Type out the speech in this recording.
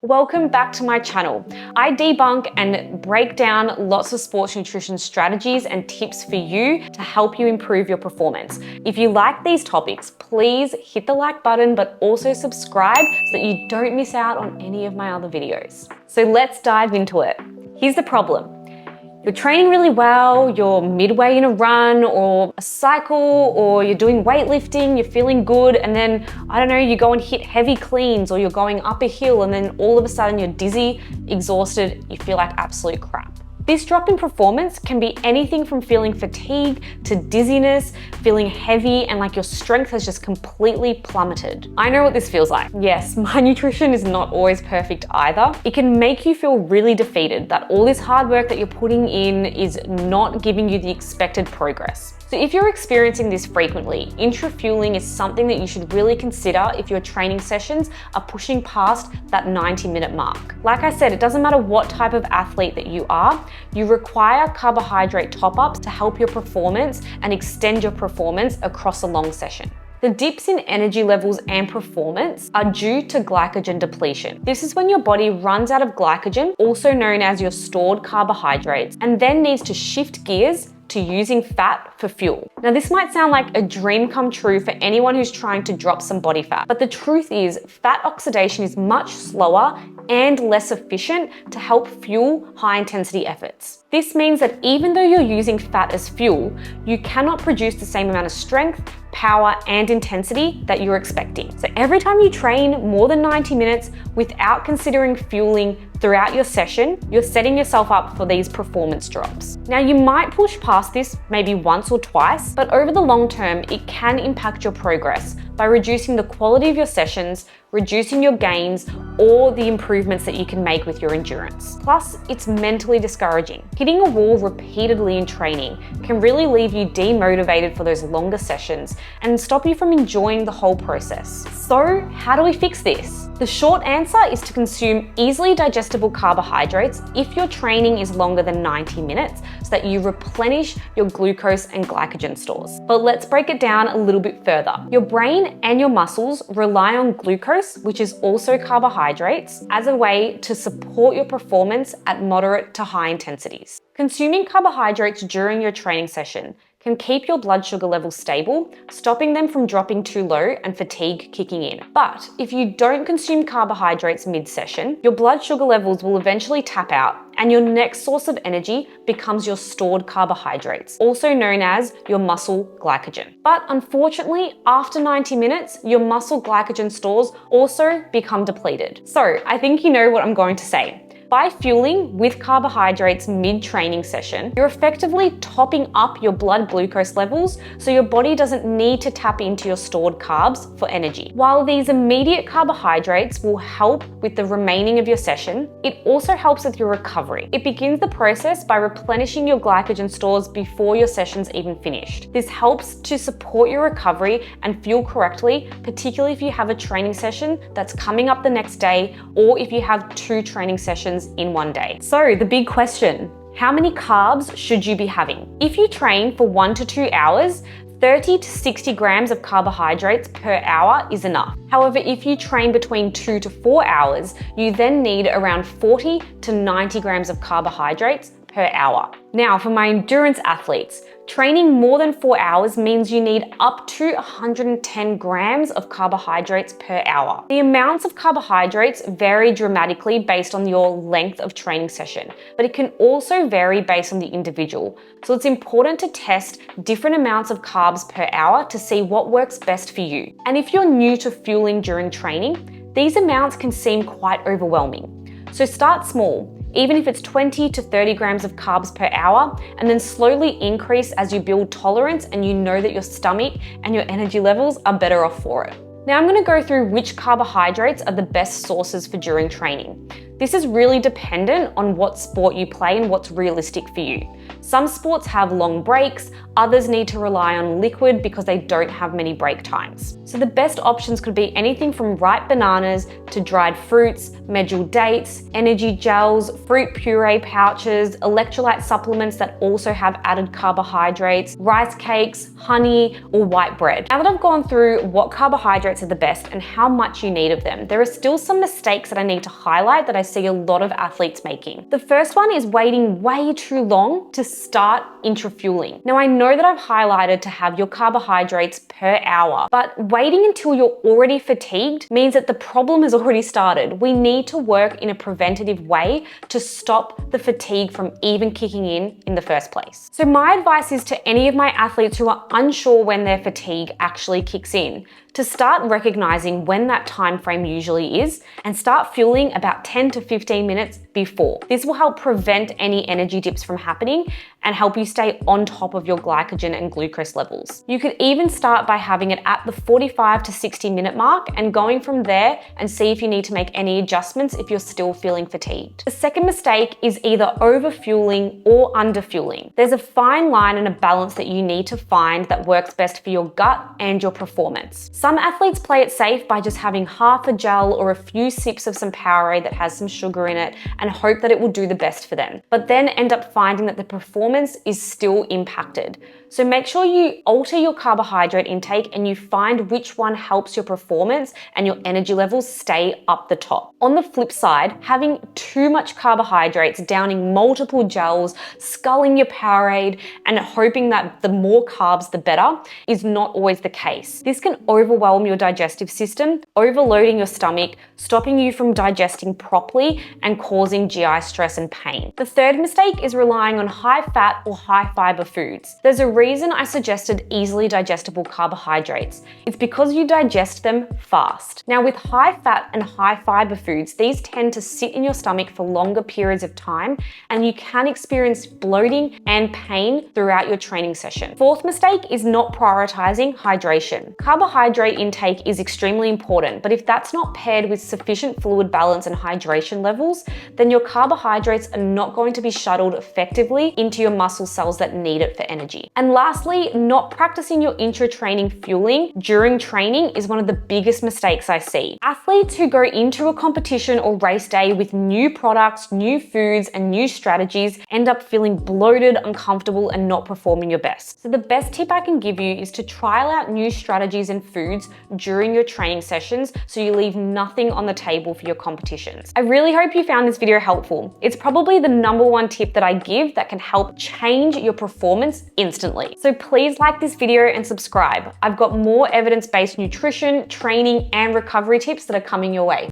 Welcome back to my channel. I debunk and break down lots of sports nutrition strategies and tips for you to help you improve your performance. If you like these topics, please hit the like button, but also subscribe so that you don't miss out on any of my other videos. So let's dive into it. Here's the problem. You're training really well, you're midway in a run or a cycle, or you're doing weightlifting, you're feeling good, and then, I don't know, you go and hit heavy cleans, or you're going up a hill, and then all of a sudden you're dizzy, exhausted, you feel like absolute crap. This drop in performance can be anything from feeling fatigue to dizziness, feeling heavy, and like your strength has just completely plummeted. I know what this feels like. Yes, my nutrition is not always perfect either. It can make you feel really defeated that all this hard work that you're putting in is not giving you the expected progress. So if you're experiencing this frequently, intra-fueling is something that you should really consider if your training sessions are pushing past that 90-minute mark. Like I said, it doesn't matter what type of athlete that you are, you require carbohydrate top-ups to help your performance and extend your performance across a long session. The dips in energy levels and performance are due to glycogen depletion. This is when your body runs out of glycogen, also known as your stored carbohydrates, and then needs to shift gears to using fat for fuel. Now, this might sound like a dream come true for anyone who's trying to drop some body fat, but the truth is fat oxidation is much slower and less efficient to help fuel high intensity efforts. This means that even though you're using fat as fuel, you cannot produce the same amount of strength, power, and intensity that you're expecting. So every time you train more than 90 minutes without considering fueling throughout your session, you're setting yourself up for these performance drops. Now, you might push past this maybe once or twice, but over the long term, it can impact your progress by reducing the quality of your sessions, reducing your gains, or the improvements that you can make with your endurance. Plus, it's mentally discouraging. Hitting a wall repeatedly in training can really leave you demotivated for those longer sessions and stop you from enjoying the whole process. So, how do we fix this? The short answer is to consume easily digestible carbohydrates if your training is longer than 90 minutes so that you replenish your glucose and glycogen stores. But let's break it down a little bit further. Your brain and your muscles rely on glucose, which is also carbohydrates, as a way to support your performance at moderate to high intensities. Consuming carbohydrates during your training session can keep your blood sugar levels stable, stopping them from dropping too low and fatigue kicking in. But if you don't consume carbohydrates mid-session, your blood sugar levels will eventually tap out and your next source of energy becomes your stored carbohydrates, also known as your muscle glycogen. But unfortunately, after 90 minutes, your muscle glycogen stores also become depleted. So I think you know what I'm going to say. By fueling with carbohydrates mid-training session, you're effectively topping up your blood glucose levels so your body doesn't need to tap into your stored carbs for energy. While these immediate carbohydrates will help with the remaining of your session, it also helps with your recovery. It begins the process by replenishing your glycogen stores before your session's even finished. This helps to support your recovery and fuel correctly, particularly if you have a training session that's coming up the next day, or if you have two training sessions in one day. So the big question, how many carbs should you be having? If you train for 1 to 2 hours, 30 to 60 grams of carbohydrates per hour is enough. However, if you train between 2 to 4 hours, you then need around 40 to 90 grams of carbohydrates per hour. Now, for my endurance athletes, training more than 4 hours means you need up to 110 grams of carbohydrates per hour. The amounts of carbohydrates vary dramatically based on your length of training session, but it can also vary based on the individual. So it's important to test different amounts of carbs per hour to see what works best for you. And if you're new to fueling during training, these amounts can seem quite overwhelming. So start small. Even if it's 20 to 30 grams of carbs per hour, and then slowly increase as you build tolerance and you know that your stomach and your energy levels are better off for it. Now I'm going to go through which carbohydrates are the best sources for during training. This is really dependent on what sport you play and what's realistic for you. Some sports have long breaks, others need to rely on liquid because they don't have many break times. So the best options could be anything from ripe bananas to dried fruits, medjool dates, energy gels, fruit puree pouches, electrolyte supplements that also have added carbohydrates, rice cakes, honey, or white bread. Now that I've gone through what carbohydrates are the best and how much you need of them, there are still some mistakes that I need to highlight that I see a lot of athletes making. The first one is waiting way too long to start intra-fueling. Now I know that I've highlighted to have your carbohydrates per hour, but waiting until you're already fatigued means that the problem has already started. We need to work in a preventative way to stop the fatigue from even kicking in the first place. So my advice is to any of my athletes who are unsure when their fatigue actually kicks in, to start recognizing when that time frame usually is and start fueling about 10 to 15 minutes before. This will help prevent any energy dips from happening and help you stay on top of your glycogen and glucose levels. You could even start by having it at the 45 to 60 minute mark and going from there and see if you need to make any adjustments if you're still feeling fatigued. The second mistake is either over-fueling or under-fueling. There's a fine line and a balance that you need to find that works best for your gut and your performance. Some athletes play it safe by just having half a gel or a few sips of some Powerade that has some sugar in it and hope that it will do the best for them, but then end up finding that the performance is still impacted. So make sure you alter your carbohydrate intake and you find which one helps your performance and your energy levels stay up the top. On the flip side, having too much carbohydrates, downing multiple gels, sculling your Powerade, and hoping that the more carbs, the better, is not always the case. This can overwhelm your digestive system, overloading your stomach, stopping you from digesting properly, and causing GI stress and pain. The third mistake is relying on high fat or high fiber foods. There's a reason I suggested easily digestible carbohydrates. It's because you digest them fast. Now with high fat and high fiber foods, these tend to sit in your stomach for longer periods of time and you can experience bloating and pain throughout your training session. Fourth mistake is not prioritizing hydration. Carbohydrate intake is extremely important, but if that's not paired with sufficient fluid balance and hydration levels, then your carbohydrates are not going to be shuttled effectively into your muscle cells that need it for energy. And lastly, not practicing your intra-training fueling during training is one of the biggest mistakes I see. Athletes who go into a competition or race day with new products, new foods, and new strategies end up feeling bloated, uncomfortable, and not performing your best. So the best tip I can give you is to trial out new strategies and foods during your training sessions so you leave nothing on the table for your competitions. I really hope you found this video helpful. It's probably the #1 tip that I give that can help change your performance instantly. So please like this video and subscribe. I've got more evidence-based nutrition, training, and recovery tips that are coming your way.